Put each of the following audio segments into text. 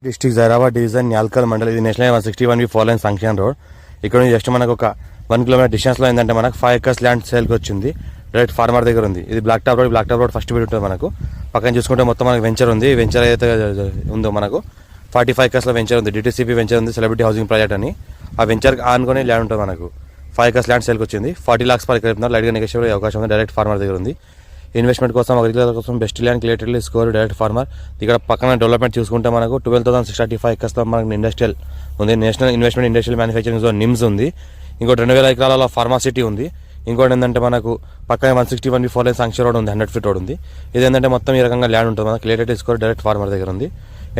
District Zaheerabad division Nyalkal mandal. ఇది national 161 4 line function road. ఇక్కడ నుంచి జస్ట్ మనకు ఒక 1 కిలోమీటర్ డిస్టెన్స్ లో ఏంటంటే మనకు 5 acres ల్యాండ్ సేల్కి వచ్చింది. డైరెక్ట్ ఫార్మర్ దగ్గర ఉంది. ఇది black top road first bit ఉంటుంది మనకు. పక్కన చూసుకుంటే మొత్తం మనకు వెంచర్ ఉంది. వెంచర్ అయితే ఉందో మనకు 45 acres లో వెంచర్ ఉంది. డిటిసిపి వెంచర్ ఉంది, సెలబ్రిటీ హౌసింగ్ ప్రాజెక్ట్ అని. ఆ వెంచర్ ఆనుకొని ల్యాండ్ ఉంటుంది మనకు. 5 acres ల్యాండ్ సేల్కి వచ్చింది. 40 lakhs పర్ ఎకర్ లైట్ గా నెగోషియబుల్ అవకాశం ఉంది. డైరెక్ట్ ఫార్మర్ దగ్గర ఉంది. ఇన్వెస్ట్మెంట్ కోసం, అగ్రికల్చర్ కోసం best land clearly score direct farmer. ఇక్కడ పక్కన డెవలప్మెంట్ చూసుకుంటే మనకు 12,635 acres లో మనకు ఇండస్ట్రియల్ ఉంది. National investment industrial manufacturing zone NIMS ఉంది. ఇంకోటి 2,000 ఎకరాల ఫార్మాసిటీ ఉంది. ఇంకోటి ఏంటంటే మనకు పక్కన 161 4 లైన్ సంక్ష రోడ్ ఉంది, 100 feet రోడ్ ఉంది. ఇది ఏంటంటే మొత్తం ఈ రకంగా ల్యాండ్ ఉంటుంది. మనకు క్లియర్లీ స్కోర్ డైరెక్ట్ ఫార్మర్ దగ్గర ఉంది.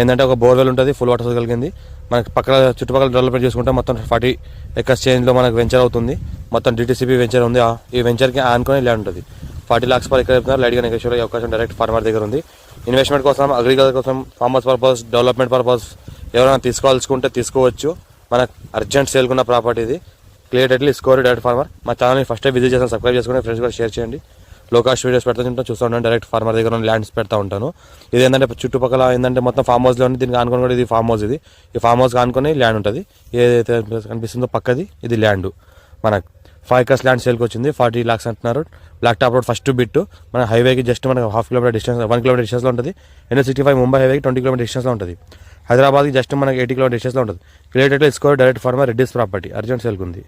ఏంటంటే ఒక బోర్వెల్ ఉంటుంది, ఫుల్ వాటర్ కలిగింది. మనకి పక్కన చుట్టుపక్కల డెవలప్మెంట్ చేసుకుంటే మొత్తం 40 acres చేంజ్లో మనకు వెంచర్ అవుతుంది. మొత్తం డిటిసిపి వెంచర్ ఉంది. ఈ వెంచర్కి ఆనుకొని ల్యాండ్ ఉంటుంది. 40 lakhs పర్ ఎకర్ చెప్తున్నారు. లైట్గా నెగోషియబుల్ అవకాశం డైరెక్ట్ ఫార్మర్ దగ్గర ఉంది. ఇన్వెస్ట్మెంట్ కోసం, అగ్రికల్చర్ కోసం, ఫార్మర్స్ పర్పస్, డెవలప్మెంట్ పర్పస్ ఎవరైనా తీసుకోవాల్సుకుంటే తీసుకోవచ్చు. మనకు అర్జెంట్ సేల్కున్న ప్రాపర్టీ ఇది. Clearly score direct farmer. మా ఛానల్ని ఫస్ట్ విజిట్ చేస్తాను, సబ్స్క్రైబ్ చేసుకుని ఫ్రెండ్స్ కూడా షేర్ చేయండి. లో కాస్ట్ వీడియోస్ పెడుతూ ఉంటాను, చూస్తూ ఉంటాను. డైరెక్ట్ ఫార్మర్ దగ్గర ల్యాండ్స్ పెడతా ఉంటాను. ఇది ఏంటంటే చుట్టుపక్కల ఏంటంటే మొత్తం ఫామ్ హౌస్లో ఉంది. దీనికి ఆనుకొని కూడా ఇది ఫామ్ హౌస్. ఇది ఈ ఫామ్ హౌస్ ఆనుకొని ల్యాండ్ ఉంటుంది. ఏదైతే కనిపిస్తుందో పక్కది ఇది ల్యాండ్. మనకు 5 acres ల్యాండ్ సేల్కి వచ్చింది. 40 lakhs అంటున్నారు. Black top road first bit. మన హైవేకి జస్ట్ మనకు 1 kilometer డిస్టెన్స్, 1 kilometer డిస్టెన్స్లో ఉంటుంది. NH65 ముంబై హైవేకి 20 kilometer డిస్టెన్స్లో ఉంటుంది. హైదరాబాద్కి జస్ట్ మనకి 80 kilometer డిస్టెన్స్లో ఉంటుంది. Clearly score direct farmer Reddy's property urgent సేల్కి ఉంది.